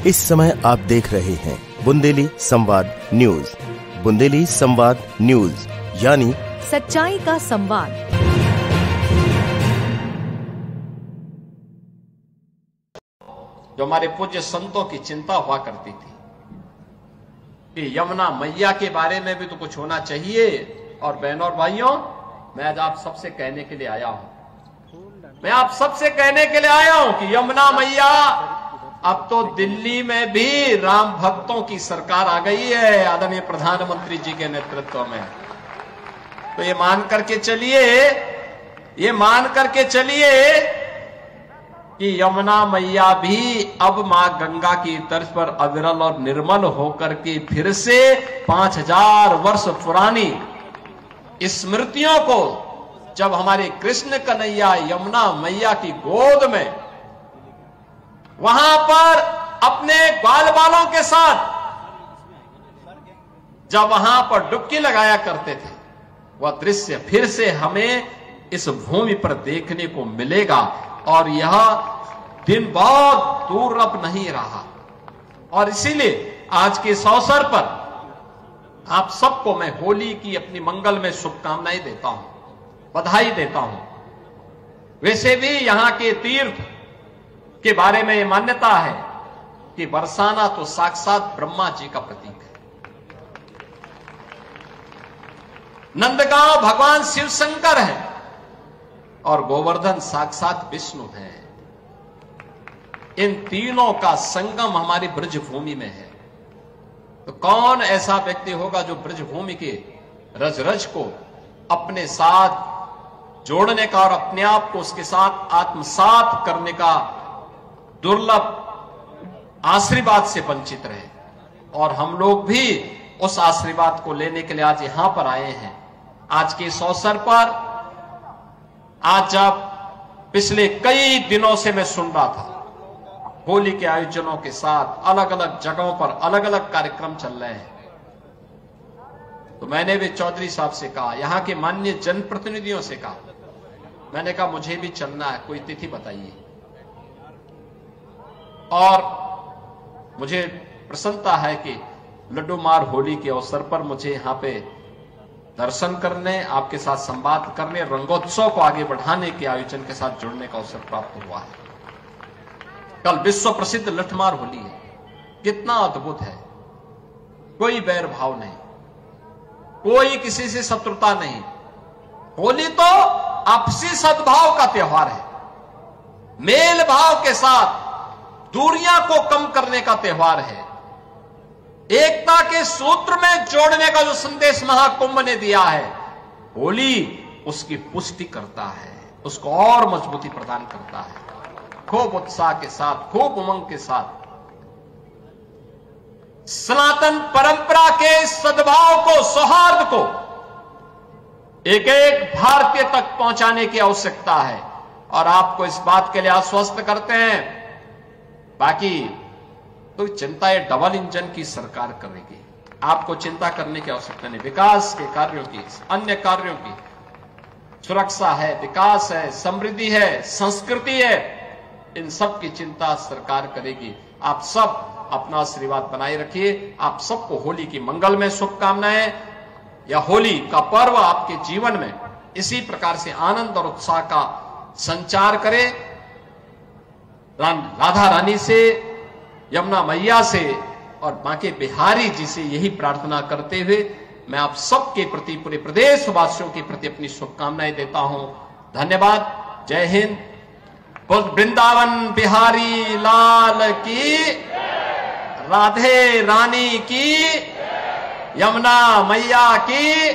इस समय आप देख रहे हैं बुंदेली संवाद न्यूज। बुंदेली संवाद न्यूज यानी सच्चाई का संवाद। जो हमारे पूज्य संतों की चिंता हुआ करती थी कि यमुना मैया के बारे में भी तो कुछ होना चाहिए। और बहनों और भाइयों, मैं आज आप सबसे कहने के लिए आया हूं, मैं आप सबसे कहने के लिए आया हूं कि यमुना मैया, अब तो दिल्ली में भी राम भक्तों की सरकार आ गई है आदरणीय प्रधानमंत्री जी के नेतृत्व में। तो ये मान करके चलिए कि यमुना मैया भी अब मां गंगा की तर्ज पर अविरल और निर्मल होकर के फिर से 5000 वर्ष पुरानी स्मृतियों को, जब हमारे कृष्ण कन्हैया यमुना मैया की गोद में वहां पर अपने बाल बालों के साथ जब वहां पर डुबकी लगाया करते थे, वह दृश्य फिर से हमें इस भूमि पर देखने को मिलेगा। और यह दिन बहुत दूर अब नहीं रहा। और इसीलिए आज के इस अवसर पर आप सबको मैं होली की अपनी मंगल में शुभकामनाएं देता हूं, बधाई देता हूं। वैसे भी यहां के तीर्थ के बारे में यह मान्यता है कि बरसाना तो साक्षात ब्रह्मा जी का प्रतीक है। नंदगांव भगवान शिव शंकर है और गोवर्धन साक्षात विष्णु है। इन तीनों का संगम हमारी ब्रज भूमि में है। तो कौन ऐसा व्यक्ति होगा जो ब्रज भूमि के रज रज को अपने साथ जोड़ने का और अपने आप को उसके साथ आत्मसात करने का दुर्लभ आशीर्वाद से वंचित रहे। और हम लोग भी उस आशीर्वाद को लेने के लिए आज यहां पर आए हैं। आज के इस अवसर पर, आज जब पिछले कई दिनों से मैं सुन रहा था होली के आयोजनों के साथ अलग अलग जगहों पर अलग अलग कार्यक्रम चल रहे हैं, तो मैंने भी चौधरी साहब से कहा, यहां के माननीय जनप्रतिनिधियों से कहा, मैंने कहा मुझे भी चलना है, कोई तिथि बताइए। और मुझे प्रसन्नता है कि लड्डू मार होली के अवसर पर मुझे यहां पे दर्शन करने, आपके साथ संवाद करने, रंगोत्सव को आगे बढ़ाने के आयोजन के साथ जुड़ने का अवसर प्राप्त हुआ है। कल विश्व प्रसिद्ध लठमार होली है, कितना अद्भुत है। कोई बैर भाव नहीं, कोई किसी से शत्रुता नहीं। होली तो आपसी सद्भाव का त्योहार है, मेल भाव के साथ दूरियां को कम करने का त्योहार है, एकता के सूत्र में जोड़ने का जो संदेश महाकुंभ ने दिया है, होली उसकी पुष्टि करता है, उसको और मजबूती प्रदान करता है। खूब उत्साह के साथ, खूब उमंग के साथ सनातन परंपरा के सद्भाव को, सौहार्द को एक एक भारतीय तक पहुंचाने की आवश्यकता है। और आपको इस बात के लिए आश्वस्त करते हैं, बाकी तो चिंता ये डबल इंजन की सरकार करेगी, आपको चिंता करने की आवश्यकता नहीं। विकास के कार्यों की, अन्य कार्यों की, सुरक्षा है, विकास है, समृद्धि है, संस्कृति है, इन सब की चिंता सरकार करेगी। आप सब अपना आशीर्वाद बनाए रखिए। आप सबको होली की मंगल में शुभकामनाएं। यह होली का पर्व आपके जीवन में इसी प्रकार से आनंद और उत्साह का संचार करे। राधा रानी से, यमुना मैया से और बांके बिहारी जी से यही प्रार्थना करते हुए मैं आप सबके प्रति, पूरे प्रदेश वासियों के प्रति अपनी शुभकामनाएं देता हूं। धन्यवाद। जय हिंद। वृंदावन बिहारी लाल की, राधे रानी की, यमुना मैया की।